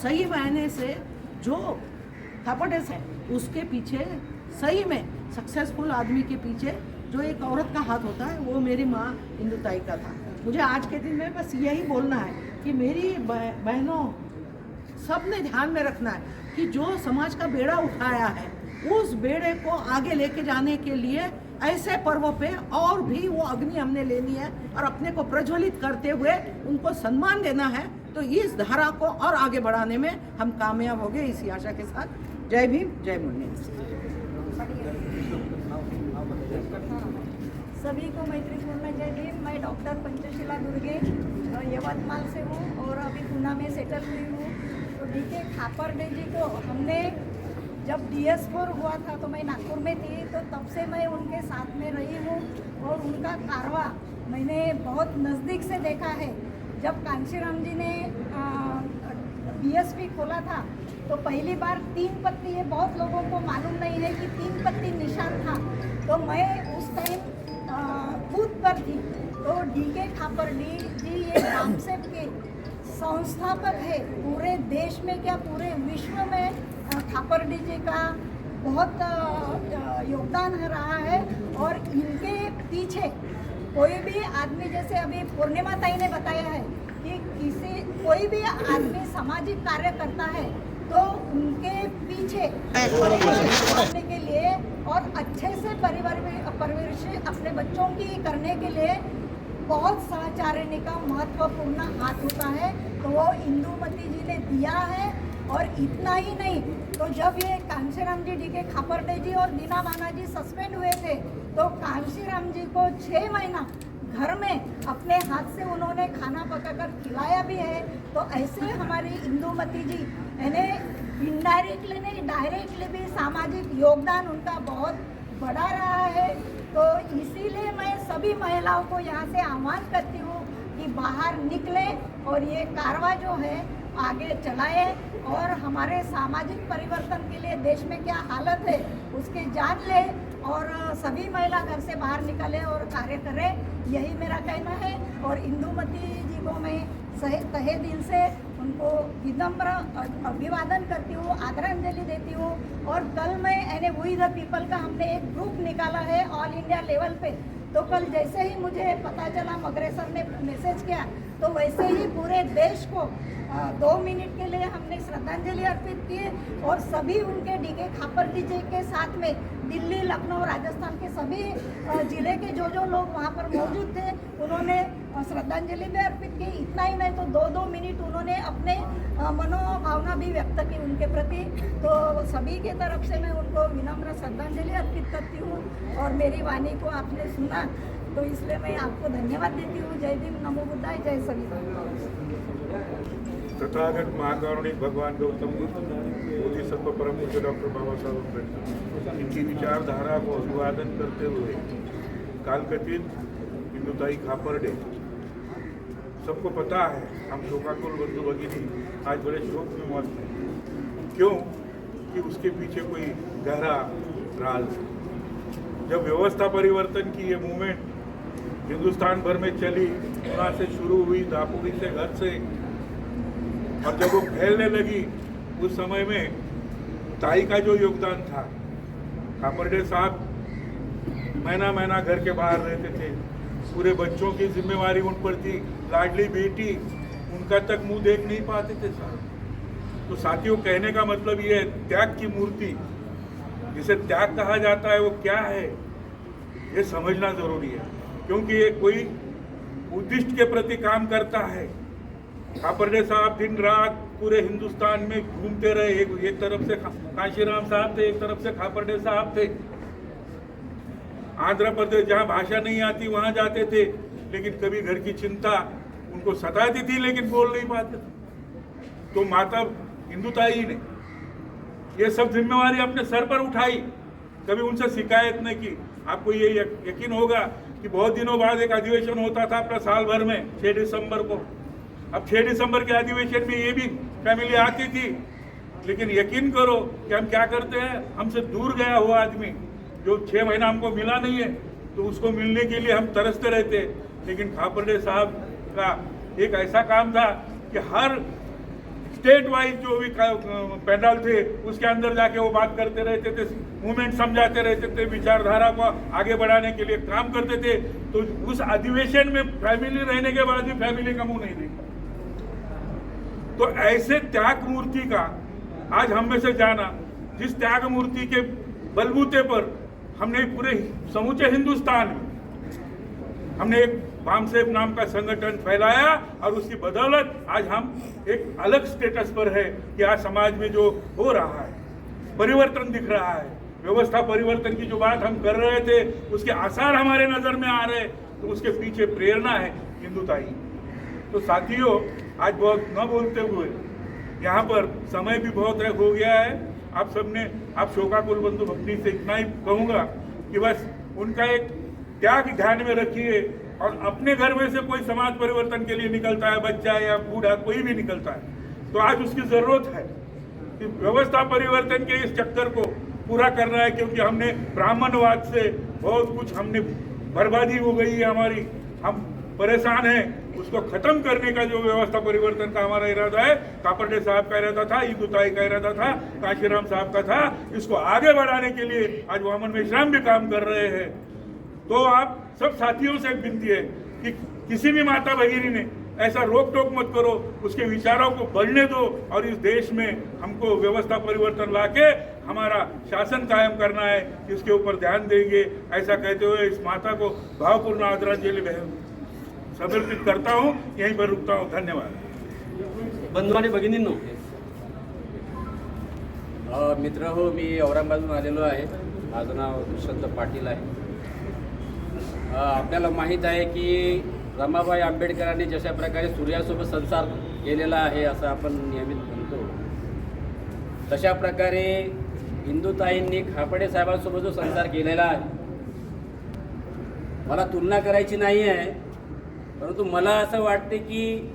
सही मायने से जो थापाडेस है उसके पीछे सही में सक्सेसफुल आदमी के पीछे जो एक औरत का हाथ होता है वो मेरी माँ इंदुताई का था। मुझे आज के दिन में बस यही बोलना है कि मेरी बहनों सब ने ध्यान में रखना है कि जो समाज का बेड़ा उठाया है उस बेड़े को आगे लेके जाने के लिए ऐसे पर्वों पे और भी वो अग्नि हमने लेनी है और अपने को प्रज्वलित करते हुए उनको सम्मान देना है। तो इस धारा को और आगे बढ़ाने में हम कामयाब होंगे इसी आशा के साथ। जय भीम, जय मुन्नी। सभी को मैत्रीपूर्ण जय भीम। मैं डॉक्टर पंचशीला दुर्गे यवतमाल से हूँ और अभी पूना में सेटल हुई हूँ। तो डीके खापरडे जी को हमने जब DS4 हुआ था तो मैं नागपुर में थी, तो तब से मैं उनके साथ में रही हूँ और उनका कारवा मैंने बहुत नज़दीक से देखा है। जब कांशीराम जी ने BSP खोला था तो पहली बार 3 पत्ती, ये बहुत लोगों को मालूम नहीं है कि 3 पत्ती निशान था, तो मैं उस टाइम बूथ पर थी। तो डीके खापरडी जी ये बामसेप के संस्थापक है। पूरे देश में क्या पूरे विश्व में खापरडी जी का बहुत योगदान रहा है और इनके पीछे कोई भी आदमी, जैसे अभी पूर्णिमा ताई ने बताया है कि कोई भी आदमी सामाजिक कार्य करता है तो उनके पीछे करने के लिए और अच्छे से परवरिश अपने बच्चों की करने के लिए बहुत सहचारिणी का महत्वपूर्ण हाथ होता है। तो वो इंदुमती जी ने दिया है। और इतना ही नहीं, तो जब ये कांशीराम जी डीके खापरडे जी और दीना माना जी सस्पेंड हुए थे तो कांशीराम जी को 6 महीना घर में अपने हाथ से उन्होंने खाना पकाकर खिलाया भी है। तो ऐसे हमारी इंदुमती जी यानी इनडायरेक्टली नहीं डायरेक्टली भी सामाजिक योगदान उनका बहुत बड़ा रहा है। तो इसीलिए मैं सभी महिलाओं को यहाँ से आह्वान करती हूँ कि बाहर निकले और ये कारवा जो है आगे चलाए और हमारे सामाजिक परिवर्तन के लिए देश में क्या हालत है उसके जान ले और सभी महिला घर से बाहर निकले और कार्य करें, यही मेरा कहना है। और इंदुमती जी को मैं तहे दिल से उनको विनम्र अभिवादन करती हूँ, आदरांजलि देती हूँ। और कल मैं यानी वी द पीपल का हमने एक ग्रुप निकाला है ऑल इंडिया लेवल पे, तो कल जैसे ही मुझे पता चला मगरे सर ने मैसेज किया तो वैसे ही पूरे देश को 2 मिनट के लिए हमने श्रद्धांजलि अर्पित की और सभी उनके डीके खापरडी जी के साथ में दिल्ली, लखनऊ, राजस्थान के सभी जिले के जो लोग वहाँ पर मौजूद थे उन्होंने श्रद्धांजलि भी अर्पित की। इतना ही नहीं तो 2-2 मिनट उन्होंने अपने मनोभावना भी व्यक्त की उनके प्रति। तो सभी के तरफ से मैं उनको विनम्र श्रद्धांजलि अर्पित करती हूँ और मेरी वाणी को आपने सुना तो इसलिए मैं आपको धन्यवाद देती हूँ। जय भीम, नमो बुद्धाय, जय सविता। तथागत महाकारुणिक भगवान गौतम बुद्ध, बोधिसत्व परम पूज्य डॉक्टर बाबा साहब अम्बेडकर, इनकी विचारधारा को अभिवादन करते हुए कालकथित इंदुताई खापरडे, सबको पता है हम शोकाकुल बंधु भगिनी आज बड़े शोक में मौत हैं। क्यों? कि उसके पीछे कोई गहरा राज। जब व्यवस्था परिवर्तन की ये मूवमेंट हिंदुस्तान भर में चली, पूना से शुरू हुई, दापोदी से, घर से, और जब वो फैलने लगी उस समय में ताई का जो योगदान था, खापरडे साहब महीना घर के बाहर रहते थे, पूरे बच्चों की जिम्मेवारी उन पर थी, लाडली बेटी उनका तक मुंह देख नहीं पाते थे साहब। तो साथियों, कहने का मतलब ये है, त्याग की मूर्ति जिसे त्याग कहा जाता है वो क्या है ये समझना जरूरी है, क्योंकि ये कोई उद्दिष्ट के प्रति काम करता है। खापरडे साहब दिन रात पूरे हिंदुस्तान में घूमते रहे, एक तरफ से कांशीराम साहब थे, एक तरफ से खापरडे साहब थे। आंध्र प्रदेश जहाँ भाषा नहीं आती वहाँ जाते थे, लेकिन कभी घर की चिंता उनको सताती थी लेकिन बोल नहीं पाते थे। तो माता इंदुताई ने ये सब जिम्मेवारी अपने सर पर उठाई, कभी उनसे शिकायत नहीं की। आपको ये यकीन होगा कि बहुत दिनों बाद एक अधिवेशन होता था अपना साल भर में 6 दिसंबर को। अब 6 दिसंबर के अधिवेशन में ये भी फैमिली आती थी, लेकिन यकीन करो कि हम क्या करते हैं, हमसे दूर गया हुआ आदमी जो 6 महीना हमको मिला नहीं है तो उसको मिलने के लिए हम तरसते रहते। लेकिन खापरडे साहब का एक ऐसा काम था कि हर स्टेट वाइज जो भी पैनल थे उसके अंदर जाके वो बात करते रहते थे, मूवमेंट समझाते रहते थे, विचारधारा को आगे बढ़ाने के लिए काम करते थे। तो उस अधिवेशन में फैमिली रहने के बाद भी फैमिली का मुंह नहीं देखा। तो ऐसे त्याग मूर्ति का आज हम में से जाना, जिस त्याग मूर्ति के बलबूते पर हमने पूरे समूचे हिंदुस्तान में हमने एक बामसेब नाम का संगठन फैलाया और उसकी बदौलत आज हम एक अलग स्टेटस पर है कि आज समाज में जो हो रहा है, परिवर्तन दिख रहा है, व्यवस्था परिवर्तन की जो बात हम कर रहे थे उसके आसार हमारे नजर में आ रहे, तो उसके पीछे प्रेरणा है हिंदुताई। तो साथियों, आज बहुत न बोलते हुए यहाँ पर समय भी बहुत हो गया है। आप सबने, आप शोकाकुल बंधु भक्ति से इतना ही कहूँगा कि बस उनका एक त्याग ध्यान में रखिए और अपने घर में से कोई समाज परिवर्तन के लिए निकलता है, बच्चा या बूढ़ा कोई भी निकलता है, तो आज उसकी जरूरत है कि व्यवस्था परिवर्तन के इस चक्कर को पूरा करना है, क्योंकि हमने ब्राह्मणवाद से बहुत कुछ हमने बर्बादी हो गई है हमारी, हम परेशान हैं। उसको खत्म करने का जो व्यवस्था परिवर्तन का हमारा इरादा है, कापड़े साहब का इरादा था, हिंदुताई का इरादा था, काशीराम साहब का था, इसको आगे बढ़ाने के लिए आज वामन मेश्राम भी काम कर रहे हैं। तो आप सब साथियों से एक विनती है कि किसी भी माता भगिनी ने ऐसा रोक टोक मत करो, उसके विचारों को बढ़ने दो और इस देश में हमको व्यवस्था परिवर्तन लाके हमारा शासन कायम करना है, इसके ऊपर ध्यान देंगे। ऐसा कहते हुए इस माता को भावपूर्ण आदरांजलि समर्पित करता हूँ, यहीं पर रुकता हूँ। धन्यवाद। बंधू आणि भगिनींनो, मित्र हो, मी औरंगाबादहून आलेलो आहे। माझं नाव दुष्यंत पाटील आहे। आपल्याला माहीत आहे की रमाबाई आंबेडकरांनी जशा प्रकारे सूर्यासोबत संसार केलेला आहे असं आपण नियमित म्हणतो, तशा प्रकारे हिंदुताईंनी खापडे साहेबांसोबत जो संसार केलेला आहे, मला तुलना करायची नाही आहे, परंतु मला असं वाटते की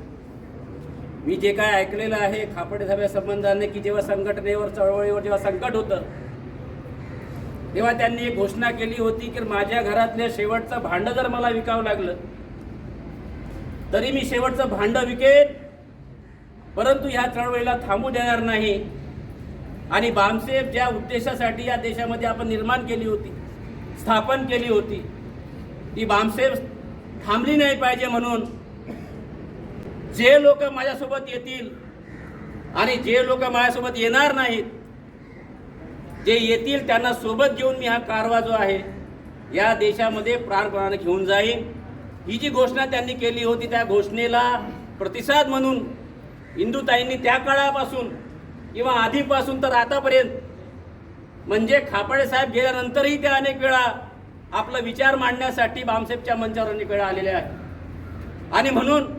मी जे काय ऐकलेलं आहे खापडे साहेब संबंधाने, की जेव्हा संघटनेवर चळवळीवर जेव्हा संकट होतं तेव्हा त्यांनी एक घोषणा केली होती की माझ्या घरातले शेवटचं भांडं जर मला विकावं लागलं तरी मी शेवटचं भांडं विकेन, परंतु ह्या चळवळीला थांबू देणार नाही। आणि बामसेब ज्या उद्देशासाठी या देशामध्ये आपण निर्माण केली होती, स्थापन केली होती, ती बामसेब थांबली नाही पाहिजे। म्हणून जे लोक माझ्यासोबत येतील आणि जे लोक माझ्यासोबत येणार नाहीत, जे येतील त्यांना सोबत घेऊन मी हा कारवा जो आहे या देशामध्ये प्राणपणाने घेऊन जाईन, ही जी घोषणा त्यांनी केली होती, त्या घोषणेला प्रतिसाद म्हणून हिंदुताईंनी त्या काळापासून किंवा आधीपासून तर आतापर्यंत, म्हणजे खापडे साहेब गेल्यानंतरही त्या अनेक वेळा आपला विचार मांडण्यासाठी बामसेबच्या मंचावर अनेक वेळा आलेले आहेत। आणि म्हणून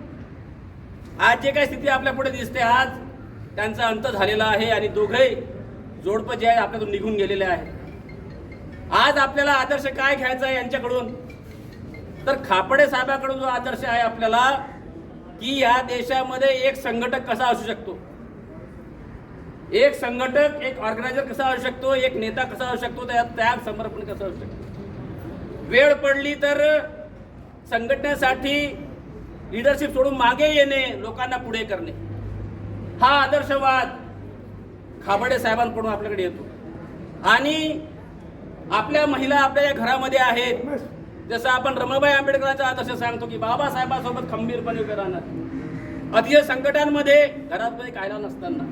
आज जे काही स्थिती आपल्या पुढे दिसते, आज त्यांचा अंत झालेला आहे आणि दोघेही जोडपं जे आहे आपल्यातून निघून गेलेले आहे। आज आपल्याला आदर्श काय घ्यायचा आहे यांच्याकडून, तर खापडे साहेबांकडून जो आदर्श आहे आपल्याला, की या देशामध्ये एक संघटक कसा असू शकतो, एक संघटक, एक ऑर्गनायझर कसा असू शकतो, एक नेता कसा असू शकतो, त्यात त्याग समर्पण कसं असू शकतो। वेळ पडली तर संघटनेसाठी लीडरशिप सोडून मागे येणे, लोकांना पुढे करणे, हा आदर्शवाद खापडे साहेबांकडून आपल्याकडे येतो। आणि आपल्या महिला आपल्या या घरामध्ये आहेत, जसं आपण रमाबाई आंबेडकरांचा आदर्श सांगतो की बाबासाहेबांसोबत खंबीरपणे उभे राहणार, अधीय संकटांमध्ये घरात कायदा नसताना,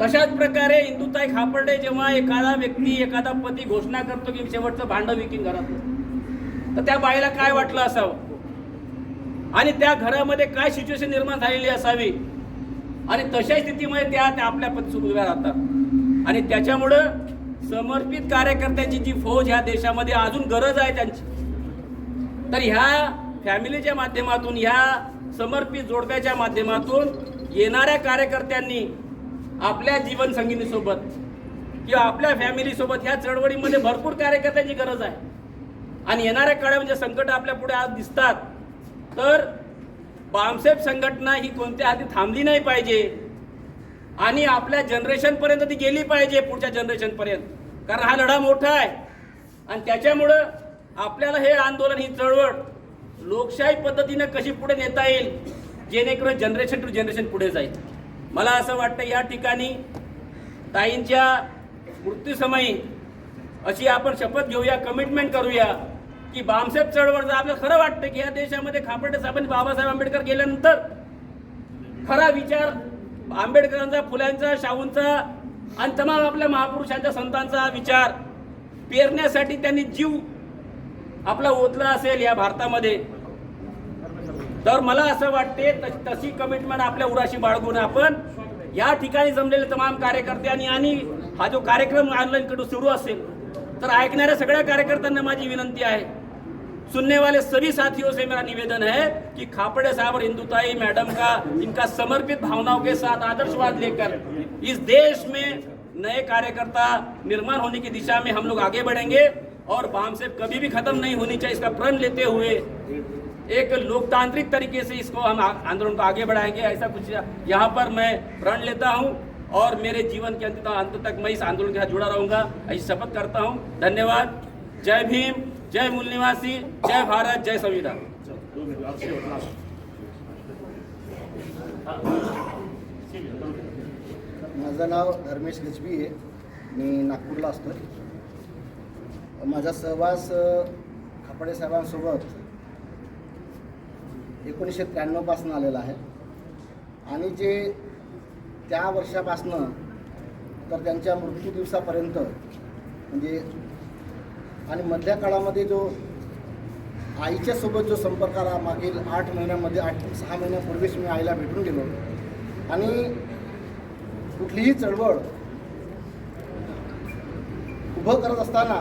तशाच प्रकारे हिंदुताई खापर्डे जेव्हा एखादा व्यक्ती, एखादा पती घोषणा करतो की शेवटचं भांडं विकीन घरात, तर त्या बाईला काय वाटलं असावं आणि त्या घरामध्ये काय सिच्युएशन निर्माण झालेली असावी, आणि तशा स्थितीमध्ये त्या आपल्या पतीसोबत उभ्या राहतात। आणि त्याच्यामुळं समर्पित कार्यकर्त्यांची जी फौज ह्या देशामध्ये अजून गरज आहे त्यांची, तर ह्या फॅमिलीच्या माध्यमातून, ह्या समर्पित जोडप्याच्या माध्यमातून येणाऱ्या कार्यकर्त्यांनी आपल्या जीवनसंगिनीसोबत किंवा आपल्या फॅमिलीसोबत ह्या चळवळीमध्ये भरपूर कार्यकर्त्यांची गरज आहे। आणि येणाऱ्या काळामध्ये संकट आपल्या पुढे आज दिसतात, तर बामसेब संघटना ही कोणत्या हाती थांबली नाही पाहिजे आणि आपल्या जनरेशनपर्यंत ती गेली पाहिजे, पुढच्या जनरेशनपर्यंत, कारण हा लढा मोठा आहे। आणि त्याच्यामुळं आपल्याला हे आंदोलन, ही चळवळ लोकशाही पद्धतीने कशी पुढे नेता येईल, जेणेकरून जनरेशन टू जनरेशन पुढे जाईल। मला असं वाटतं या ठिकाणी ताईंच्या मृत्यूसमयी अशी आपण शपथ घेऊया, कमिटमेंट करूया की बामसेफ चळवळ जर आपल्याला खरं वाटतं की या देशामध्ये खापर्डे साहेबांनी बाबासाहेब आंबेडकर गेल्यानंतर खरा विचार आंबेडकरांचा, फुल्यांचा, शाहूंचा आणि तमाम आपल्या महापुरुषांच्या संतांचा विचार पेरण्यासाठी त्यांनी जीव आपला ओतला असेल या भारतामध्ये, तर मला असं वाटते तशी कमिटमेंट आपल्या उराशी बाळगून आपण या ठिकाणी जमलेले तमाम कार्यकर्त्यांनी आणि हा जो कार्यक्रम ऑनलाईन कडून सुरू असेल तर ऐकणाऱ्या सगळ्या कार्यकर्त्यांना माझी विनंती है, सुनने वाले सभी साथियों से मेरा निवेदन है कि खापर्डे साहब और इंदुताई मैडम का इनका समर्पित भावनाओं के साथ आदर्शवाद लेकर इस देश में नए कार्यकर्ता निर्माण होने की दिशा में हम लोग आगे बढ़ेंगे और बामसेफ कभी भी खत्म नहीं होनी चाहिए, इसका प्रण लेते हुए एक लोकतांत्रिक तरीके से इसको हम आंदोलन को आगे बढ़ाएंगे। ऐसा कुछ यहाँ पर मैं प्रण लेता हूँ और मेरे जीवन के अंत तक मैं इस आंदोलन के साथ जुड़ा रहूंगा, ऐसी शपथ करता हूँ। धन्यवाद। जय भीम, जय मूल निवासी, जय भारत, जय संविधान। माझं नाव धर्मेश गजबी आहे, मी नागपूरला असतो। माझा सहवास खापर्डे साहेबांसोबत 1993 पासून आलेला आहे आणि जे त्या वर्षापासनं तर त्यांच्या मृत्यू दिवसापर्यंत म्हणजे आणि मधल्या काळामध्ये जो आईच्या सोबत जो संपर्क आला, मागील 8 महिन्यामध्ये 6 महिन्यापूर्वीच मी आईला भेटून गेलो आणि कुठलीही चळवळ उभं करत असताना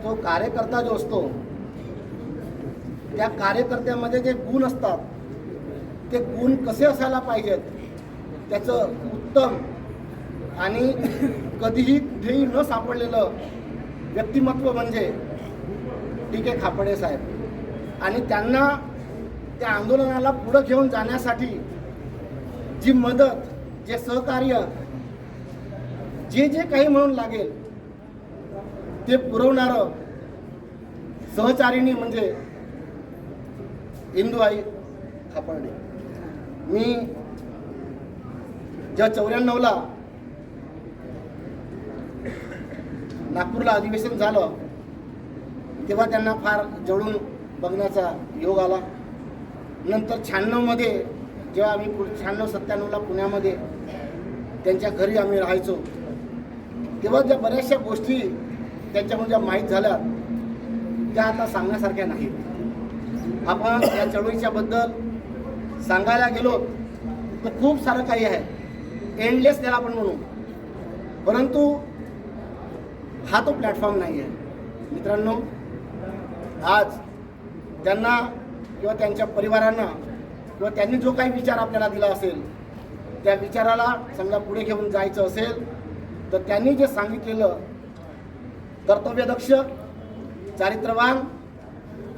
तो कार्यकर्ता जो असतो त्या कार्यकर्त्यामध्ये जे गुण असतात ते गुण कसे असायला पाहिजेत त्याचं उत्तम आणि कधीही कुठेही न सापडलेलं व्यक्तिमत्व म्हणजे डी.के. खापर्डे साहेब आणि त्यांना त्या आंदोलनाला पुढे घेऊन जाण्यासाठी जी मदत, जे सहकार्य, जे काही म्हणून लागेल ते पुरवणारं सहचारिणी म्हणजे इंदुताई खापर्डे। मी जेव्हा 94ला नागपूरला अधिवेशन झालं तेव्हा त्यांना फार जवळून बघण्याचा योग आला। नंतर 96मध्ये जेव्हा आम्ही 96-97ला पुण्यामध्ये त्यांच्या घरी आम्ही राहायचो तेव्हा ज्या बऱ्याचशा गोष्टी त्यांच्याकडून ज्या माहीत झाल्या त्या आता सांगण्यासारख्या नाहीत। आपण या चळवळीच्या बद्दल सांगायला गेलो तर खूप सारं काही आहे, एंडलेस त्याला आपण म्हणू, परंतु हा तो प्लॅटफॉर्म नाही आहे। मित्रांनो, आज त्यांना किंवा त्यांच्या परिवारांना किंवा त्यांनी जो काही विचार आपल्याला दिला असेल त्या विचाराला समजा पुढे घेऊन जायचं असेल तर त्यांनी जे सांगितलेलं कर्तव्यदक्ष, चारित्र्यवान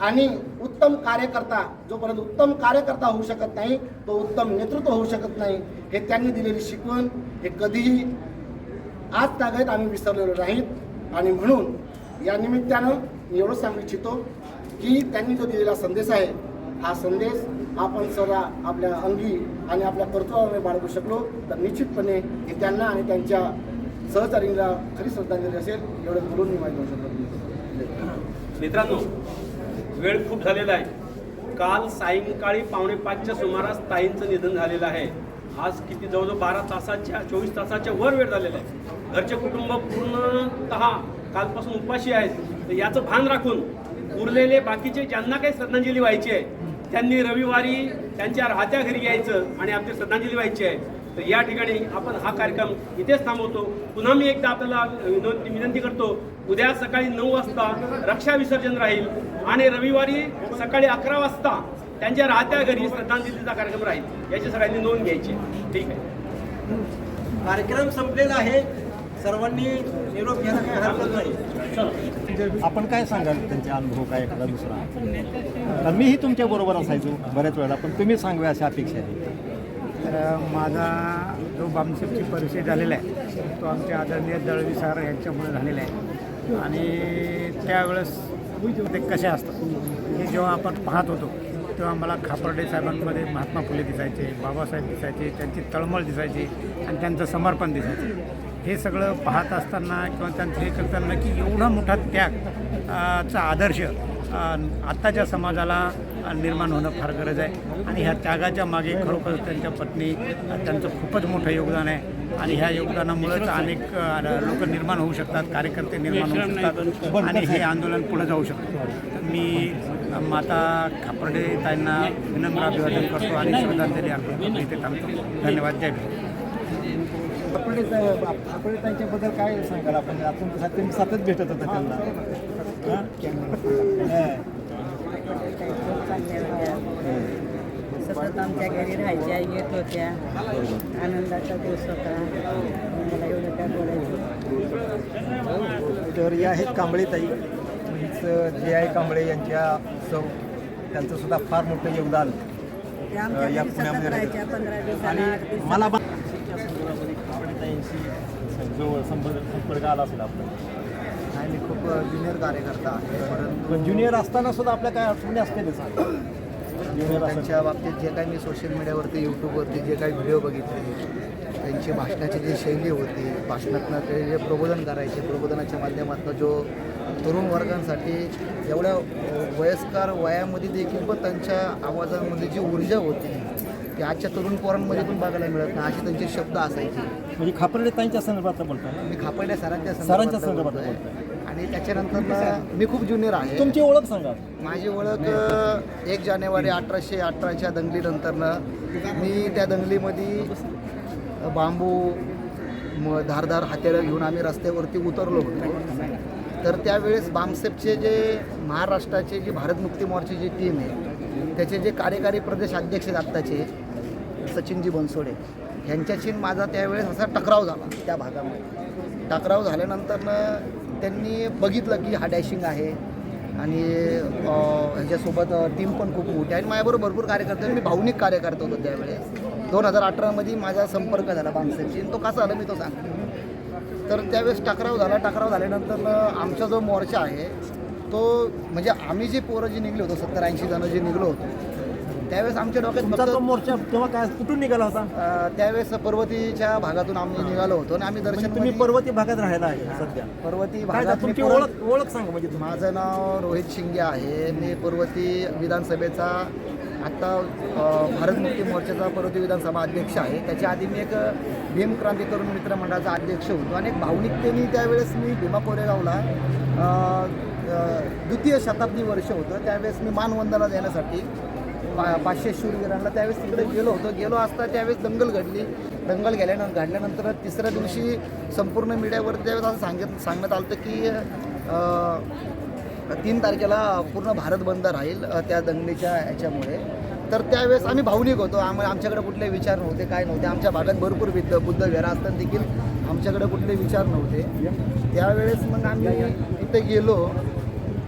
आणि उत्तम कार्यकर्ता, जोपर्यंत उत्तम कार्यकर्ता होऊ शकत नाही तो उत्तम नेतृत्व होऊ शकत नाही, हे त्यांनी दिलेली शिकवण हे कधीही आज तागत आम्ही विसरलेलो नाहीत। आणि म्हणून या निमित्तानं मी एवढं सांगू इच्छितो की त्यांनी जो दिलेला संदेश आहे हा संदेश आपण सदा आपल्या अंगी आणि आपल्या कर्तव्याने बाळगू शकलो तर निश्चितपणे हे त्यांना आणि त्यांच्या सहचारींना खरी श्रद्धांजली असेल। एवढं बोलून मी माहिती शकतो। मित्रांनो, वेळ खूप झालेला आहे। काल सायंकाळी 4:45च्या सुमारास ताईंचं निधन झालेलं आहे। आज किती जवळजवळ 24 तासाच्या वर वेळ झालेला आहे। घरचे कुटुंब पूर्णतः कालपासून उपाशी आहेत, तर याचं भान राखून उरलेले बाकीचे ज्यांना काही श्रद्धांजली व्हायची आहे त्यांनी रविवारी त्यांच्या राहत्या घरी यायचं आणि आपली श्रद्धांजली व्हायची आहे। तर या ठिकाणी आपण हा कार्यक्रम इथेच थांबवतो। पुन्हा मी एकदा आपल्याला विनंती करतो, उद्या सकाळी 9 वाजता रक्षा विसर्जन राहील आणि रविवारी सकाळी 11 वाजता त्यांच्या राहत्या घरी श्रद्धांजलीचा कार्यक्रम राहील, याची सगळ्यांनी नोंद घ्यायची। ठीक आहे, कार्यक्रम संपलेला आहे, सर्वांनी निरोप घ्यायला काही हरकत नाही। आपण काय सांगाल, त्यांचे अनुभव काय एखादा दुसरा? तर मीही तुमच्या बरोबर असायचो बऱ्याच वेळा, पण तुम्ही सांगूया अशी अपेक्षा आहे। तर माझा जो बामसेफची परिचय झालेला आहे तो आमचे आदरणीय दळवी सर यांच्यामुळे झालेला आहे आणि त्यावेळेस ते कसे असतात हे जेव्हा आपण पाहत होतो तेव्हा मला खापर्डे साहेबांमध्ये महात्मा फुले दिसायचे, बाबासाहेब दिसायचे, त्यांची तळमळ दिसायची आणि त्यांचं समर्पण दिसायचे. हे सगळं पाहत असताना किंवा त्यांचं हे करताना की एवढा मोठा त्याग चा आदर्श आत्ताच्या समाजाला निर्माण होणं फार गरज आहे. आणि ह्या त्यागाच्या मागे खरोखर त्यांच्या पत्नी त्यांचं खूपच मोठं योगदान आहे. आणि ह्या योगदानामुळेच अनेक लोक निर्माण होऊ शकतात, कार्यकर्ते निर्माण होऊ शकतात आणि हे आंदोलन पुढे जाऊ शकतं. मी माता खापर्डे ताईंना विनम्र अभिवादन करतो आणि श्रद्धांजली अर्पण करतो. इथे थांबतो. धन्यवाद. जय भीम. खापर्डे ताईंच्याबद्दल काय सांगाल आपण? आपण सतत भेटत होता त्यांना. सतत आमच्या घरी राहायच्या, येत होत्या. आनंदाचा दिवस होता. मला एवढं काय बोलायचं. तर या आहेत कांबळेताई. हीच जे आहे कांबळे यांच्या सौ, त्यांचं सुद्धा फार मोठं योगदान या पुण्यामध्ये राहायच्या 15 दिवसाला, 8 आणि मला कांबळेताईंशी जवळ संपर्क आला असेल आपला. मी खूप ज्युनियर कार्यकर्ता आहे, परंतु पण ज्युनियर असताना सुद्धा आपल्या काय अडचणी असते त्यांच्या बाबतीत जे काही मी सोशल मीडियावरती, यूट्यूबवरती जे काही व्हिडिओ बघितले, त्यांची भाषणाची जी शैली होती, भाषणातनं ते जे प्रबोधन करायचे, प्रबोधनाच्या माध्यमातून जो तरुण वर्गांसाठी एवढ्या वयस्कर वयामध्ये देखील पण त्यांच्या आवाजामध्ये जी ऊर्जा होती ती आजच्या तरुण पोरांमध्ये पण बघायला मिळत नाही. असे त्यांचे शब्द असायचे. म्हणजे खापर्डे ताईंच्या संदर्भात बोलतो मी खापर्डे सरांच्या संदर्भात आहे. आणि त्याच्यानंतर मी खूप ज्युनियर आहे. तुमची ओळख सांगा. माझी ओळख 1 जानेवारी 1818च्या दंगलीनंतरनं मी त्या दंगलीमध्ये बांबू धारदार हत्यारं घेऊन आम्ही रस्त्यावरती उतरलो होतो. तर त्यावेळेस बामसेपचे जे महाराष्ट्राचे जी भारत मुक्ती मोर्चाची जी टीम आहे त्याचे जे कार्यकारी प्रदेश अध्यक्ष आत्ताचे सचिनजी बनसोडे यांच्याशी माझा त्यावेळेस असा टकराव झाला. त्या भागामध्ये टकराव झाल्यानंतरनं त्यांनी बघितलं की हा डॅशिंग आहे आणि ह्याच्यासोबत टीम पण खूप मोठी आहे आणि माझ्याबरोबर भरपूर कार्यकर्ते. मी भावनिक कार्यकर्ता होतो त्यावेळेस. 2018मध्ये माझा संपर्क झाला बामसेपशी. तो कसा आला मी तो सांगतो. तर त्यावेळेस टकराव झाला. टकराव झाल्यानंतर आमचा जो मोर्चा आहे तो म्हणजे आम्ही जे पोरं जे निघलो होतो 70-80 जण जे निघलो होतो त्यावेळेस आमच्या डोक्यात तो मोर्चा तेव्हा काय कुठून निघाला होता? त्यावेळेस पर्वतीच्या भागातून आम्ही निघालो होतो आणि आम्ही दर्शन. तुम्ही पर्वती भागात राहायला आहे सध्या? पर्वती भागात. तुमची ओळख सांगा. म्हणजे माझं नाव रोहित शिंगे आहे. मी पर्वती विधानसभेचा आत्ता भारत मुक्ती मोर्चाचा पर्वती विधानसभा अध्यक्ष आहे. त्याच्या आधी मी एक भीम क्रांती तरुण मित्र मंडळाचा अध्यक्ष होतो. आणि एक भावनिकतेने त्यावेळेस मी भीमा कोरेगावला 2य शताब्दी वर्ष होतं त्यावेळेस मी मानवंदना देण्यासाठी 500 शूरवीरांना त्यावेळेस तिकडे गेलो असता त्यावेळेस दंगल घडली. दंगल घडल्यानंतर 3ऱ्या दिवशी संपूर्ण मीडियावर त्यावेळेस असं सांगण्यात आलं की 3 तारखेला पूर्ण भारत बंद राहील त्या दंगलीच्या ह्याच्यामुळे. तर त्यावेळेस आम्ही भावनिक होतो. आमच्याकडे कुठले विचार नव्हते, काय नव्हते. आमच्या भागात भरपूर बुद्ध विहार असताना देखील आमच्याकडे कुठले विचार नव्हते. त्यावेळेस मग आम्ही तिथे गेलो.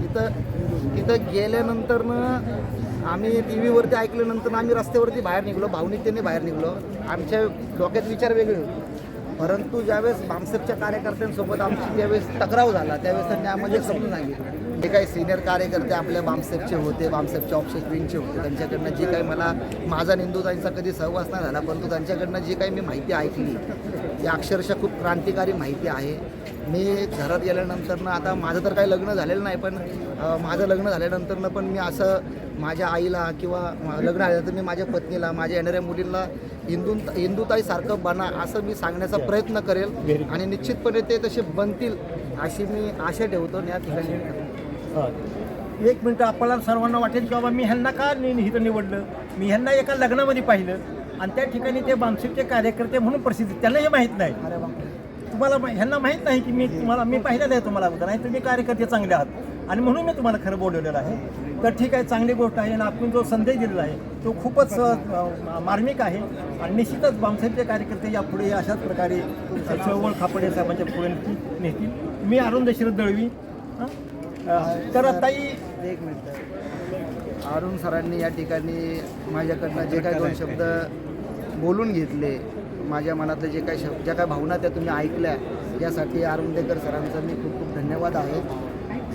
तिथं गेल्यानंतरनं आम्ही टी व्हीवरती ऐकल्यानंतर आम्ही रस्त्यावरती बाहेर निघलो, भावनिकतेने बाहेर निघलो. आमच्या डोक्यात विचार वेगळे होते. परंतु ज्यावेळेस बामसेपच्या कार्यकर्त्यांसोबत आमची ज्यावेळेस टकराव झाला त्यावेळेस त्यांनी आम्हाला समजून सांगितलं. जे काही सिनियर कार्यकर्ते आपल्या बामसेपचे होते, बामसेपच्या ऑफिस विंगचे होते, त्यांच्याकडनं जे काही मला माझा निंदुताईंचा कधी सहवास नाही झाला परंतु त्यांच्याकडनं जी काही मी माहिती ऐकली ती अक्षरशः खूप क्रांतिकारी माहिती आहे. मी घरात गेल्यानंतरनं आता माझं तर काही लग्न झालेलं नाही पण माझं लग्न झाल्यानंतरनं पण मी असं माझ्या आईला किंवा लग्न झाल्यानंतर मी माझ्या पत्नीला माझ्या येणाऱ्या मुलींना हिंदुताईसारखं बना असं मी सांगण्याचा प्रयत्न करेल आणि निश्चितपणे ते तसे बनतील अशी मी आशा ठेवतो. या ठिकाणी 1 मिनटं आपल्याला सर्वांना वाटेल की बाबा मी ह्यांना का इथं निवडलं. मी ह्यांना एका लग्नामध्ये पाहिलं आणि त्या ठिकाणी ते बामसेपचे कार्यकर्ते म्हणून प्रसिद्ध. त्यांना हे माहीत नाही. तुम्हाला ह्यांना माहीत नाही की मी पाहिलेलं आहे तुम्हाला अगोदर. नाही तुम्ही कार्यकर्ते चांगले आहात आणि म्हणून मी तुम्हाला खरं बोलवलेलं आहे. तर ठीक आहे, चांगली गोष्ट आहे. आणि आपण जो संदेश दिलेला आहे तो खूपच मार्मिक आहे आणि निश्चितच बामसेपचे कार्यकर्ते यापुढे अशाच प्रकारे चळवळ खापर्डे साहेबांच्या पुढे नेतील. मी अरुण दशरथ दळवी. तर ताई 1 मिनिट. अरुण सरांनी या ठिकाणी माझ्याकडनं जे काही 2 शब्द बोलून घेतले, माझ्या मनातले जे काही ज्या काही भावना त्या तुम्ही ऐकल्या यासाठी अरुण देकर सरांचा मी खूप खूप धन्यवाद आहे.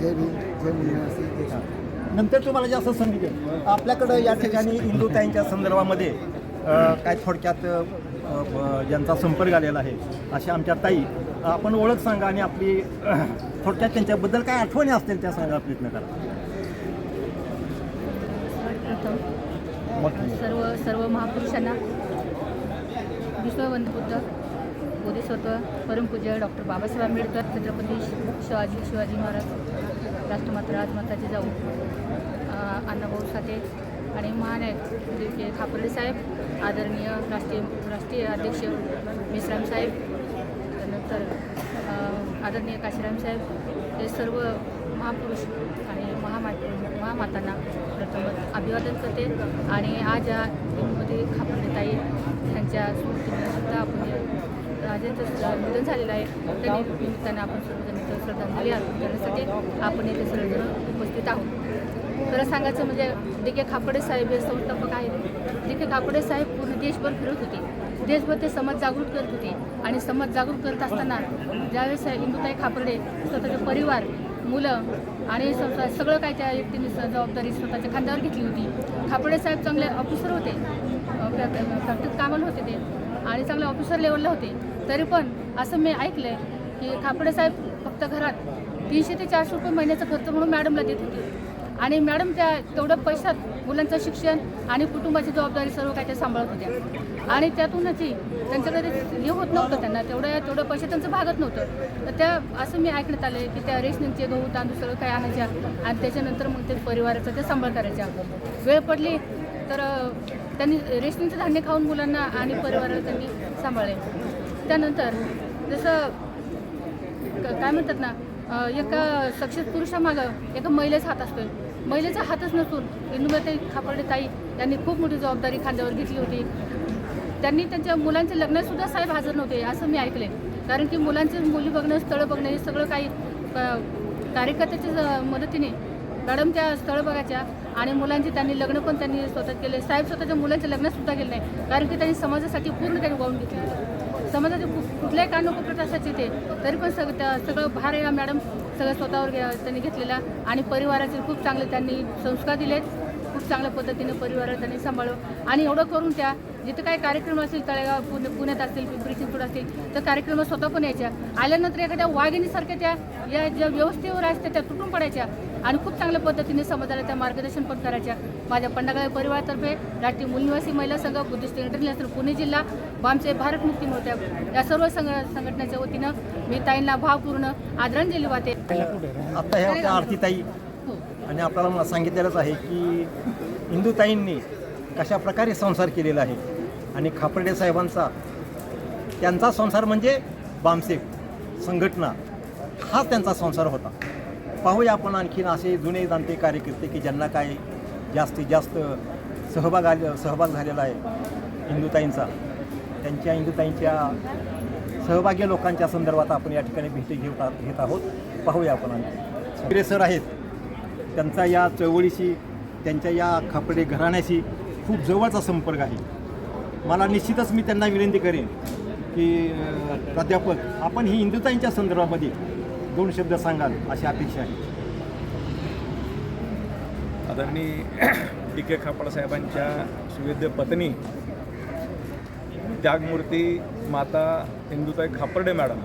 जय भीम, जय मुन्ना. नंतर तुम्हाला जास्त संधी देईल. आपल्याकडं या ठिकाणी इंदुताईंच्या संदर्भामध्ये काय थोडक्यात ज्यांचा संपर्क आलेला आहे अशा आमच्या ताई, आपण ओळख सांगा आणि आपली थोडक्यात त्यांच्याबद्दल काय आठवणी असतील त्या सांगायला प्रयत्न करा. सर्व महापुरुषांना विश्ववंत बुद्ध बोधिसत्व परमपूज्य डॉक्टर बाबासाहेब आंबेडकर, छत्रपती शिवाजी महाराज, राष्ट्रमाता राजमाताचे जाऊ अण्णाभाऊ साठे आणि महानायक खापर्डे साहेब, आदरणीय राष्ट्रीय अध्यक्ष मेश्राम साहेब, त्यानंतर आदरणीय काशीराम साहेब, हे सर्व महापुरुष आणि महामातांना प्रथम अभिवादन करते. आणि आज या दिनमध्ये खापर्डे ताई यांच्या स्मृतीला सुद्धा आपण ज्यांचं निधन झालेलं आहे त्या निमित्तानं आपण सर्वजण श्रद्धांजली अर्पण करण्यासाठी आपण येथे सर्वजण उपस्थित आहोत. खरं सांगायचं म्हणजे डी.के. खापर्डे साहेब हे संस्थापक आहेत. डी.के. खापर्डे साहेब पूर्ण देशभर फिरत होते, देशभर ते समाज जागृत करत होते. आणि समाज जागृत करत असताना ज्यावेळेस इंदुताई खापर्डे स्वतःचे परिवार, मुलं आणि सगळं काय त्या व्यक्तीने जबाबदारी स्वतःच्या खांद्यावर घेतली होती. खापर्डे साहेब चांगले ऑफिसर होते, फॅक्टरीत कामाला होते ते आणि चांगले ऑफिसर लेवलला होते. तरी पण असं मी ऐकलं आहे की खापर्डे साहेब फक्त घरात 300 ते 400 रुपये महिन्याचा खर्च म्हणून मॅडमला देत होते. आणि मॅडम त्या तेवढ्या पैशात मुलांचं शिक्षण आणि कुटुंबाची जबाबदारी सर्व काय त्या सांभाळत होत्या. आणि त्यातूनच त्यांच्याकडे हे होत नव्हतं, त्यांना तेवढं पैसे त्यांचं भागत नव्हतं. तर त्या असं मी ऐकण्यात आलं की त्या रेशनिंगचे गहू तांदूळ सगळं काय आणायच्या आणि त्याच्यानंतर मग ते परिवाराचा ते सांभाळ करायच्या. वेळ पडली तर त्यांनी रेशनिंगचं धान्य खाऊन मुलांना आणि परिवाराला त्यांनी सांभाळले. त्यानंतर जसं काय म्हणतात ना, एका सक्सेस पुरुषामागं एका महिलेचा हात असतो. महिलेचा हातच नसून इंदुताई खापर्डे ताई यांनी खूप मोठी जबाबदारी खांद्यावर घेतली होती. त्यांनी त्यांच्या मुलांचे लग्नसुद्धा साहेब हजर नव्हते असं मी ऐकले. कारण की मुलांचे मुली बघणं, स्थळं बघणं हे सगळं काही कार्यकर्त्याच्या मदतीने मॅडम त्या स्थळं बघायच्या. आणि मुलांची त्यांनी लग्न पण त्यांनी स्वतः केले. साहेब स्वतःच्या मुलांचे लग्नसुद्धा केले नाही, कारण की त्यांनी समाजासाठी पूर्ण त्यांनी वाहून घेतले. समाजाचे कुठल्याही कानोकोपऱ्यात असायचे ते, तरी पण सगळं भार या मॅडम सगळं स्वतःवर त्यांनी घेतलेला. आणि परिवाराचे खूप चांगले त्यांनी संस्कार दिलेत. खूप चांगल्या पद्धतीने परिवाराला त्यांनी सांभाळलं. आणि एवढं करून त्या जिथे काही कार्यक्रम असतील, तळेगाव पुण्यात असतील, पिंपरी चिंचवड असतील, तर कार्यक्रम स्वतः पण यायच्या. आल्यानंतर एखाद्या वाघिणीसारख्या त्या या ज्या व्यवस्थेवर असतात त्या तुटून पडायच्या आणि खूप चांगल्या पद्धतीने समाजाला त्या मार्गदर्शन पण करायच्या. माझ्या पंडागाळे परिवारातर्फे राष्ट्रीय मूलनिवासी महिला संघ, बुद्धिस्ट इंटरनॅशनल पुणे जिल्हा, बामचे भारत मुक्ती मोर्चा या सर्व संघटनेच्या वतीनं मी ताईंना भावपूर्ण आदरांजली वाहते. आता हे आपल्या आरतीताई आणि आपल्याला सांगितलेलंच आहे की इंदुताईंनी कशा प्रकारे संसार केलेला आहे. आणि खापर्डे साहेबांचा त्यांचा संसार म्हणजे बामसेफ संघटना हा त्यांचा संसार होता. पाहूया आपण आणखीन असे जुने जाणते कार्यकर्ते की ज्यांना काय जास्तीत जास्त सहभाग झालेला आहे इंदुताईंचा. त्यांच्या इंदुताईंच्या सहभागी लोकांच्या संदर्भात आपण या ठिकाणी भेटी घेत आहोत. पाहूया आपण आणखी सर आहेत, त्यांचा या चळवळीशी, त्यांच्या या खापर्डे घराण्याशी खूप जवळचा संपर्क आहे. मला निश्चितच मी त्यांना विनंती करेन की प्राध्यापक आपण ही इंदुताईंच्या संदर्भामध्ये 2 शब्द सांगाल अशी अपेक्षा आहे. आदरणीय डी.के. खापर्डे साहेबांच्या सुवेद्य पत्नी त्यागमूर्ती माता इंदुताई खापर्डे मॅडम,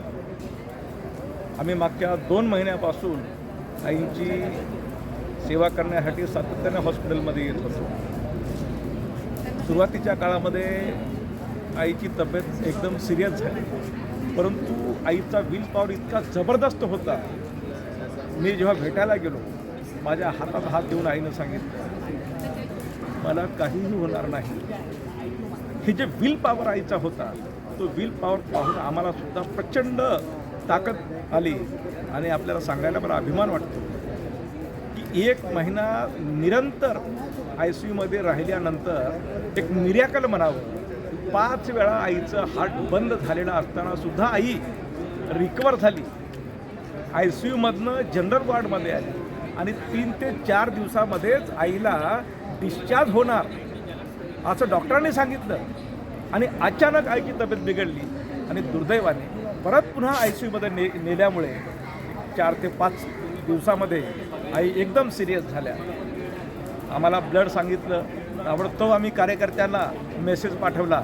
आम्ही मागच्या 2 महिन्यापासून आईंची सेवा करण्यासाठी सातत्याने हॉस्पिटलमध्ये येत होतो. सुरुवातीच्या काळामध्ये आईची तब्येत एकदम सिरियस झाली, परंतु आईचा विल पॉवर इतका जबरदस्त होता. मी जेव्हा भेटायला गेलो, माझ्या हातात हात देऊन आईनं सांगितलं मला काहीही होणार नाही. हे जे विल पॉवर आईचा होता, तो विल पॉवर पाहून आम्हाला सुद्धा प्रचंड ताकद आली. आणि आपल्याला सांगायला मला अभिमान वाटतो की 1 महिना निरंतर ICUमध्ये राहिल्यानंतर एक मिरॅकल म्हणावं, 5 वेळा आईचं हार्ट बंद झालेलं असताना सुद्धा आई रिकवर झाली. ICUमधनं जनरल वॉर्डमध्ये आली आणि 3 ते 4 दिवसामध्येच आईला डिस्चार्ज होणार असं डॉक्टरांनी सांगितलं. आणि अचानक आईची तब्येत बिघडली आणि दुर्दैवाने परत पुन्हा ICUमध्ये नेल्यामुळे 4 ते 5 दिवसामध्ये आई एकदम सिरियस झाल्या. आम्हाला ब्लड सांगितलं. ताबडतोब आम्ही कार्यकर्त्यांना मेसेज पाठवला.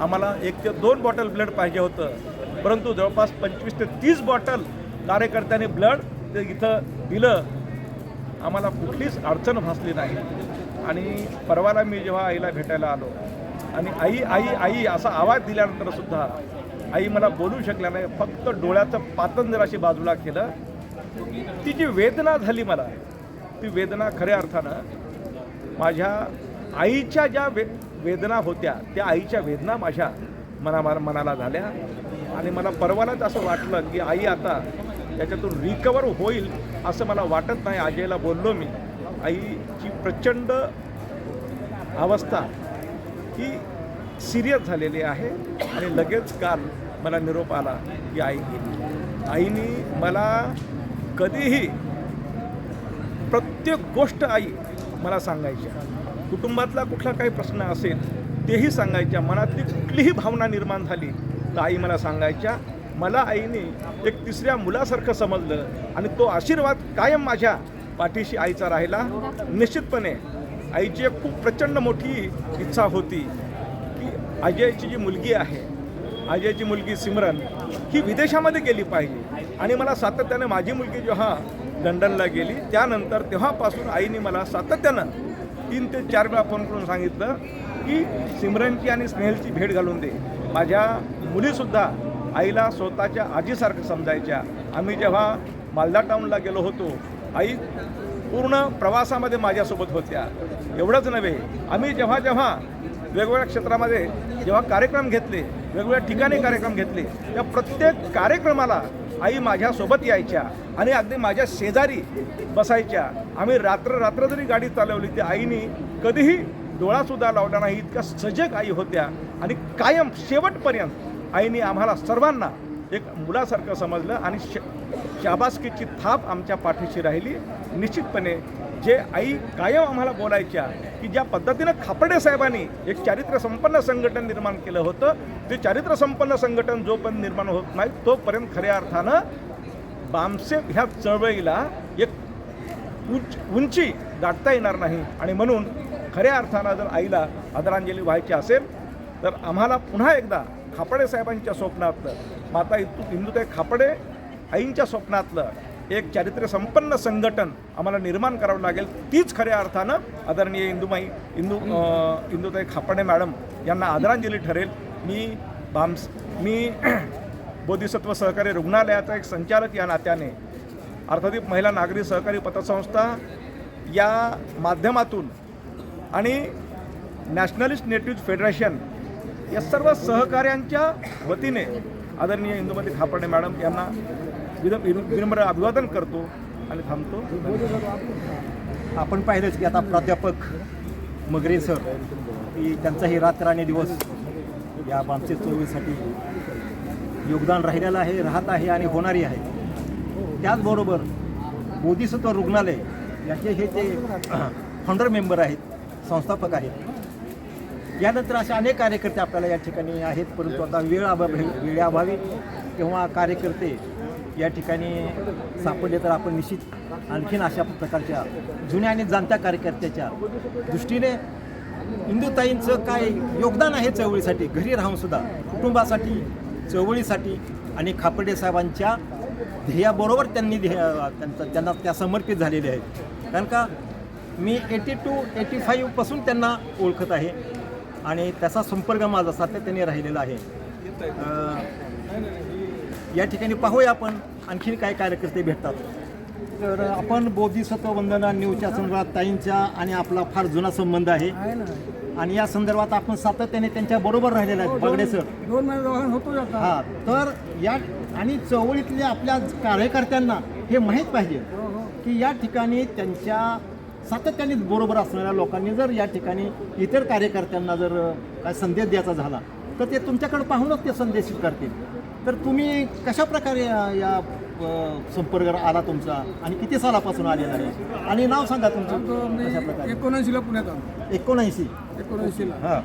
आम्हाला 1 ते 2 बॉटल ब्लड पाहिजे होतं, परंतु जवळपास 25 ते 30 बॉटल कार्यकर्त्यांनी ब्लड ते इथं दिलं. आम्हाला कुठलीच अडचण भासली नाही. आणि परवाला मी जेव्हा आईला भेटायला आलो आणि आई आई आई असा आवाज दिल्यानंतरसुद्धा आई मला बोलू शकल्या नाही. फक्त डोळ्याचं पातन जराशी बाजूला केलं. ती जी वेदना झाली मला, ती वेदना खऱ्या अर्थानं माझ्या आईच्या ज्या वेदना होत्या त्या आईच्या वेदना माझ्या मनाला झाल्या. आणि मला परवालाच असं वाटलं की आई आता त्याच्यातून रिकवर होईल असं मला वाटत नाही. अजयला बोललो मी, आईची प्रचंड अवस्था ही सिरियस झालेली आहे. आणि लगेच काल मला निरोप आला की आई गेली. आईने मला कधीही प्रत्येक गोष्ट आई मला सांगायच्या. कुटुंबातला कुठला काही प्रश्न असेल तेही सांगायच्या. मनातली कुठलीही भावना निर्माण झाली तर आई मला सांगायच्या. मला आईने एक 3ऱ्या मुलासारखं समजलं आणि तो आशीर्वाद कायम माझ्या पाठीशी आईचा राहिला. निश्चितपणे आईची एक खूप प्रचंड मोठी इच्छा होती की अजयची जी मुलगी आहे, अजयची मुलगी सिमरन ही विदेशामध्ये गेली पाहिजे. आणि मला सातत्यानं माझी मुलगी जेव्हा लंडनला गेली त्यानंतर तेव्हापासून आईने मला सातत्यानं 3 ते 4 वेळा फोन करून सांगितलं की सिमरनची आणि स्नेहलची भेट घालून दे. माझ्या मुलीसुद्धा आईला स्वतःच्या आजीसारखं समजायच्या. आम्ही जेव्हा मालदा टाऊनला गेलो होतो, आई पूर्ण प्रवासामध्ये माझ्यासोबत होत्या. एवढंच नव्हे, आम्ही जेव्हा वेगवेगळ्या क्षेत्रामध्ये जेव्हा कार्यक्रम घेतले, वेगवेगळ्या ठिकाणी कार्यक्रम घेतले, त्या प्रत्येक कार्यक्रमाला आई माझ्यासोबत यायच्या आणि अगदी माझ्या शेजारी बसायच्या. आम्ही रात्र जरी गाडी चालवली ती आईने कधीही डोळासुद्धा लावला नाही. इतक्या सजग आई होत्या. आणि कायम शेवटपर्यंत आईने आम्हाला सर्वांना एक मुलासारखं समजलं आणि शाबासकीची थाप आमच्या पाठीशी राहिली. निश्चितपणे जे आई कायम आम्हाला बोलायच्या की ज्या पद्धतीनं खापर्डे साहेबांनी एक चारित्र्यसंपन्न संघटन निर्माण केलं होतं, ते चारित्र्यसंपन्न संघटन जोपर्यंत निर्माण होत नाही तोपर्यंत खऱ्या अर्थानं बामसेफ ह्या चळवळीला एक उंची गाठता येणार नाही. आणि म्हणून खऱ्या अर्थानं जर आईला आदरांजली व्हायची असेल तर आम्हाला पुन्हा एकदा खापर्डे साहेबांच्या स्वप्नातलं, माता इंदुताई खापर्डे आईंच्या स्वप्नातलं एक चारित्र्यसंपन्न संघटन आम्हाला निर्माण करावं लागेल. तीच खऱ्या अर्थानं आदरणीय इंदुताई खापर्डे मॅडम यांना आदरांजली ठरेल. मी बोधिसत्व सहकारी रुग्णालयाचा एक संचालक या नात्याने अर्थात महिला नागरी सहकारी पतसंस्था या माध्यमातून आणि नॅशनलिस्ट नेटिव्ह फेडरेशन या सर्व सहकाऱ्यांच्या वतीने आदरणीय इंदुमती खापर्डे मॅडम यांना विनम्र अभिवादन करतो आणि थांबतो. आपण पाहिलंच की आता प्राध्यापक मगरे सर की त्यांचाही रात्र आणि दिवस या बामसेफ चळवळीसाठी योगदान राहिलेलं आहे, राहत आहे आणि होणारी आहे. त्याचबरोबर बोधिसत्व रुग्णालय याचे हे ते फाउंडर मेंबर आहेत, संस्थापक आहेत. यानंतर असे अनेक कार्यकर्ते आपल्याला या ठिकाणी आहेत, परंतु आता वेळेअभावी किंवा कार्यकर्ते या ठिकाणी सापडले तर आपण निश्चित आणखीन अशा प्रकारच्या जुन्या आणि जाणत्या कार्यकर्त्याच्या दृष्टीने इंदुताईंचं काय योगदान आहे चळवळीसाठी, घरी राहूनसुद्धा कुटुंबासाठी, चळवळीसाठी आणि खापर्डे साहेबांच्या ध्येयाबरोबर त्यांना त्या समर्पित झालेले आहेत. कारण का मी 82-85 पासून त्यांना ओळखत आहे आणि त्याचा संपर्क माझा सातत्याने राहिलेला आहे. या ठिकाणी पाहूया आपण आणखीन काय कार्यकर्ते भेटतात. तर आपण बोधिसत्व वंदना न्यूजच्या संदर्भात ताईंच्या आणि आपला फार जुना संबंध आहे आणि या संदर्भात आपण सातत्याने त्यांच्या बरोबर राहिलेला आहे. बगडे सर 2 महिने होतो आता. हां, तर या आणि चळवळीतल्या आपल्या कार्यकर्त्यांना हे माहीत पाहिजे की या ठिकाणी त्यांच्या सातत्याने बरोबर असणाऱ्या लोकांनी जर या ठिकाणी इतर कार्यकर्त्यांना जर काय संदेश द्यायचा झाला तर ते तुमच्याकडे पाहूनच ते संदेश करतील. तर तुम्ही कशा प्रकारे या संपर्क आला तुमचा आणि किती सालापासून आलेला आहे आणि नाव सांगा तुमचं. कशा प्रकारे? 79ला पुण्यात आलो. 79 हां.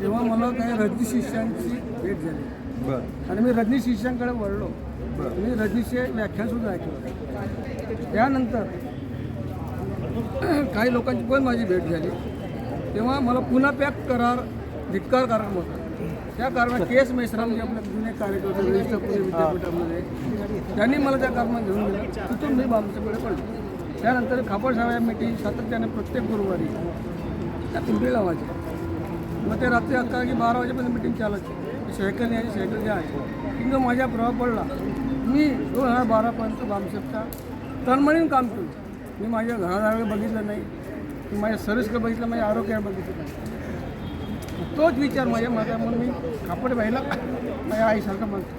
तेव्हा मला काही रजनी शिष्यांची भेट झाली. बरं. आणि मी रजनी शिष्यांकडे वळलो. मी रजनीचे व्याख्यानसुद्धा ऐकलं. त्यानंतर काही लोकांची पण माझी भेट झाली, तेव्हा मला पुन्हा पॅक करार धिक्कारकारक होता. त्या कारणात केस मेश्राम जे आपले जुने कार्यकर्ते ज्येष्ठ पुणे विद्यापीठामध्ये, त्यांनी मला त्या कारणात घेऊन गेलं. तिथून मी बामसेकडे पडलो. त्यानंतर खापड साहेब मीटिंग सातत्याने प्रत्येक गुरुवारी त्या पिंपरीला व्हायची. मग ते रात्री 11 की 12 वाजेपर्यंत मिटिंग चालायची. सायकल यायची, सायकल जायची. किंवा माझा प्रभाव पडला. मी 2012पर्यंत बामसेपचा तळमळीनं काम केलं. मी माझ्या घरादाराकडे बघितलं नाही, मी माझ्या सर्व्हिसकडे बघितलं, माझ्या आरोग्याकडे बघितलं नाही. तोच विचार माझ्या मनात, म्हणून मी खापड व्हायला माझ्या आईसारखं म्हणतो.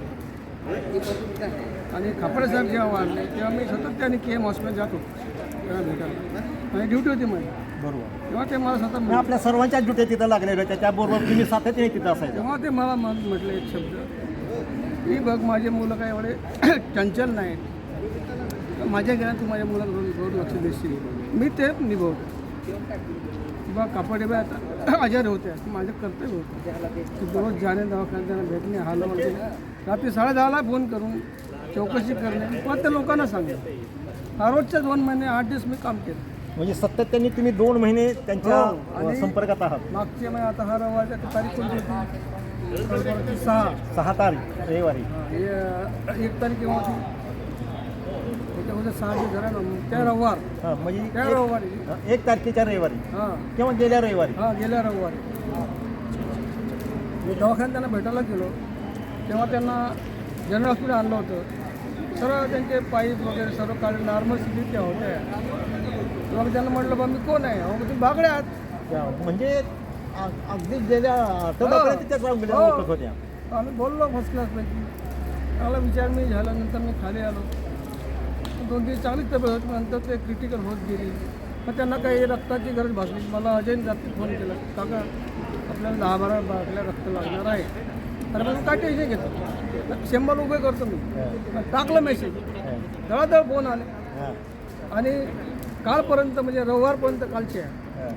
आणि खापडे साहेब जेव्हा वाढले तेव्हा मी सातत्याने KM हॉस्पिटल जातो त्यांना भेटायला. माझी ड्युटी होती माझी. बरोबर. तेव्हा ते मला सतत मग आपल्या सर्वांच्या ड्युट्या तिथं लागलेल्या होत्या, त्याबरोबर तुम्ही सातत्याने तिथं असायचं. तेव्हा ते मला म्हटलं एक शब्द की बघ, माझे मुलं काय एवढे चंचल नाहीत, माझ्या घरात तू माझ्या मुलाकडून लक्ष देशील. मी ते निभवतो. बघ कापडे बाय आता आजारी होते, माझं कर्तव्य होतं की रोज जाणे दवाखान्यात त्यांना भेटणे, हालवणे, रात्री 10:30ला फोन करून चौकशी करणे, पण त्या लोकांना सांगेल. रोजच्या 2 महिने 8 दिवस मी काम केलं. म्हणजे सातत्याने तुम्ही 2 महिने त्यांच्या आणि संपर्कात आहात. मागचे महिने आता हा रविवारच्या तारीख कोणती होती? 6 तारीख रविवारी. 1 तारीख केव्हा होती? त्याच्यामध्ये 6 दिवस झाला ना, त्या रविवार. हां, म्हणजे त्या रविवारी 1 तारखेच्या रविवारी हां किंवा गेल्या रविवारी. गेल्या रविवारी मी दवाखान्यात त्यांना भेटायला गेलो. तेव्हा त्यांना जनरल हॉस्पिटल आणलं होतं. सर्व त्यांचे पाईप वगैरे सर्व काढून नॉर्मल स्थितीत त्या होत्या. तेव्हा मी त्यांना म्हटलं बा मी कोण आहे? अहो तुम्ही बागडे आहात. म्हणजे अगदी गेल्या आठवड्यापर्यंत त्या ओळखत होत्या. आम्ही बोललो फर्स्ट क्लासपैकी. चांगला विचार मी झाल्यानंतर मी खाली आलो. 2 दिवस चांगलीच तब्येत होती. नंतर ते क्रिटिकल होत गेली. मग त्यांना काही रक्ताची गरज भासली. मला अजयने रात्री फोन केला, काका आपल्याला 10-12 बाटल्या रक्त लागणार आहे. अरे मग काय टेन्शन घेतो, 100 उभे करतो मी. टाकलं मेसेज, दळादळ फोन आले. आणि कालपर्यंत म्हणजे रविवारपर्यंत कालचे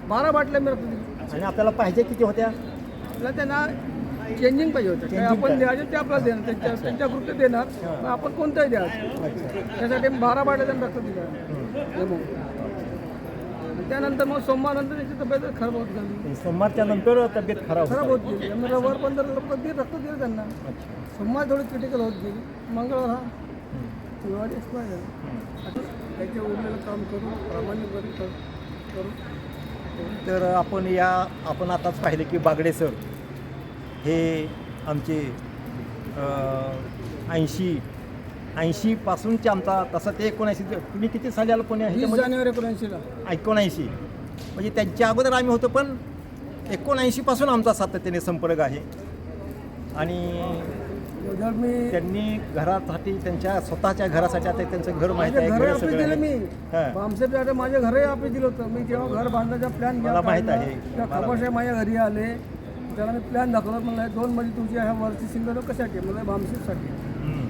12 बाटल्या मी रक्त दिली. आणि आपल्याला पाहिजे किती होत्या? आपल्याला त्यांना चेंजिंग पाहिजे होतं. काय आपण द्यायचे ते आपल्याला देणार, त्यांच्या कृत्य देणार, पण आपण कोणतंही द्यायचं. त्यासाठी 12 बाटल्या त्यांना रक्त दिलं. त्यानंतर मग सोमवारनंतर त्याची तब्येत खराब होत गेली. सोमवारच्या नंतर तब्येत खराब होत गेली. आम्ही रविवारपर्यंत रक्त दिलं त्यांना. सोमवार थोडी क्रिटिकल होत गेली. मंगळवार हा गुरुवारी एक्सपायर झाला. त्याचे उरलेलं काम करू, प्रामाणिकपणे करू. तर आपण आताच पाहिलं की बागडे सर हे आमचे 80 पासूनचे आमचा तसा ते 79. तुम्ही किती साली आला पुणे? 20 जानेवारी 1980ला. 79 म्हणजे त्यांच्या अगोदर आम्ही होतो, पण 79 पासून आमचा सातत्याने संपर्क आहे. आणि त्यांनी घरासाठी, त्यांच्या स्वतःच्या घरासाठी, आता त्यांचं घर माहिती आहे. घर आपली दिलं मी बामसेप, माझ्या घरही आपली दिलं होतं. मी जेव्हा घर बांधण्याचा प्लॅन मला माहीत आहे. खबरसाहेब माझ्या घरी आले, त्याला मी प्लॅन दाखवला. म्हणलं 2 मजली तुमची ह्या वरची सिंगल कशासाठी? मला बामसेपसाठी.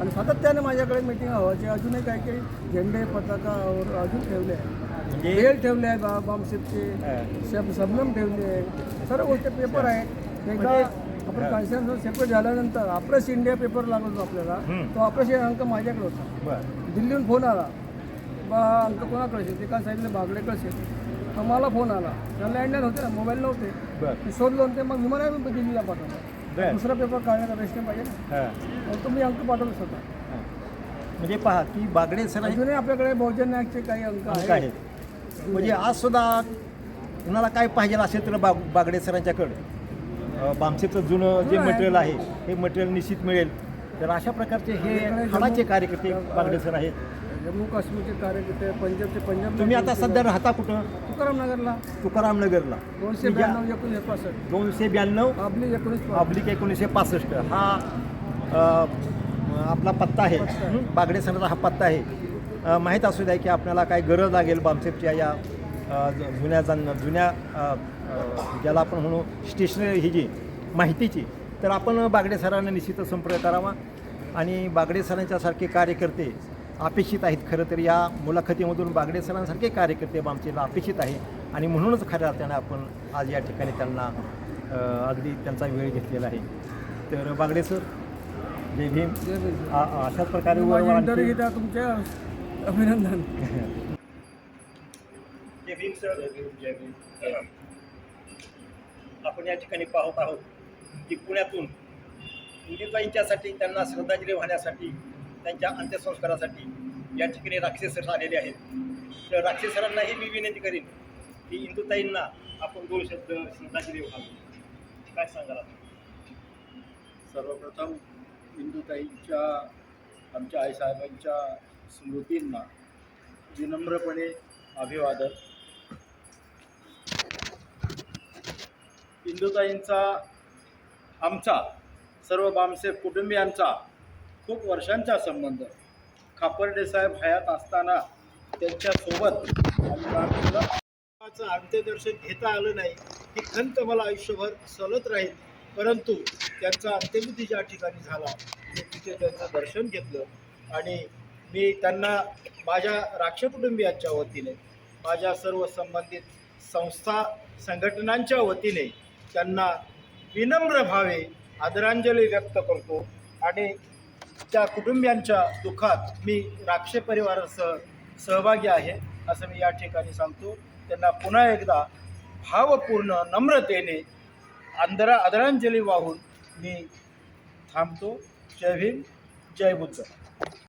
आणि सातत्याने माझ्याकडे मीटिंग व्हायची. अजूनही काही काही झेंडे, पताका अजून ठेवले आहे. बेल ठेवले आहे बामसेपचे, सबनम ठेवले आहे. सर्व गोष्टी पेपर आहेत. एकदा आपण कॉन्स्टिट्युशन सेपरेट झाल्यानंतर ऑपरेश इंडिया पेपर लागत होता आपल्याला. तो ऑपरेश अंक माझ्याकडे होता. दिल्लीहून फोन आला, बा अंक कोणाकडे ते काय सांगितलं बागडेकडे. मग मला फोन आला. त्याला लँडलाईन होते ना, मोबाईल नव्हते. मी शोधलो ते, मग विमानाने मी दिल्लीला पाठवला. दुसरा पेपर काढण्याचा रेस्टम पाहिजे ना, तो मी अंक पाठवलं स्वतः. म्हणजे पहा की बागडे सर अजूनही आपल्याकडे बहुजन नायकचे काही अंक आहेत. म्हणजे आज सुद्धा कुणाला काय पाहिजे असेल तर बागडे सरांच्याकडं बामसेपचं जुनं जे मटेरियल आहे हे मटेरियल निश्चित मिळेल. तर अशा प्रकारचे हे खडाचे कार्यकर्ते बागडे सर आहेत. जम्मू काश्मीरचे कार्यकर्ते, पंजाब. तुम्ही आता सध्या राहता कुठं? तुकारामनगरला. 292 ऑब्लिक 1965 हा आपला पत्ता आहे. बागडे सरांचा हा पत्ता आहे. माहीत असू द्या की आपल्याला काय गरज लागेल बामसेपच्या या जुन्या ज्याला आपण म्हणू स्टेशनरी ही जी माहितीची, तर आपण बागडे सरांना निश्चितच संपर्क करावा. आणि बागडे सरांच्यासारखे कार्यकर्ते अपेक्षित आहेत. खरं तर या मुलाखतीमधून बागडे सरांसारखे कार्यकर्ते बामसेला अपेक्षित आहे. आणि म्हणूनच खऱ्या अर्थाने आपण आज या ठिकाणी त्यांना अगदी त्यांचा वेळ घेतलेला आहे. तर बागडे सर, जय भीम. अशाच प्रकारे तुमचे अभिनंदन. जय भीम सर. जय भीम. आपण या ठिकाणी पाहत आहोत की पुण्यातून इंदिराबाईंच्यासाठी त्यांना श्रद्धांजली वाहण्यासाठी त्यांच्या अंत्यसंस्कारासाठी या ठिकाणी राक्षे सर आलेले आहेत. तर राक्षे सरांनाही मी विनंती करीन की इंदुताईंना आपण 2 शब्द श्रद्धांजली वाहावी. काय सांगाल? सर्वप्रथम इंदुताईंच्या आमच्या आईसाहेबांच्या स्मृतींना विनम्रपणे अभिवादन. इंदुताईंचा आमचा सर्व बामसेफ कुटुंबियांचा खूप वर्षांचा संबंध. खापर्डे साहेब हयात असताना त्यांच्यासोबत आमचं अंत्यदर्शन घेता आलं नाही ही खंत मला आयुष्यभर सलत राहील. परंतु त्यांचा अंत्यविधी ज्या ठिकाणी झाला मी तिथे त्यांचं दर्शन घेतलं आणि मी त्यांना माझ्या राक्ष कुटुंबियांच्या वतीने माझ्या सर्व संबंधित संस्था संघटनांच्या वतीने त्यांना विनम्र भावे आदरांजली व्यक्त करतो आणि त्या कुटुंबियांच्या दुःखात मी राक्षे परिवारासह सहभागी आहे असं मी या ठिकाणी सांगतो. त्यांना पुन्हा एकदा भावपूर्ण नम्रतेने आदरांजली वाहून मी थांबतो. जय भीम, जय बुद्ध.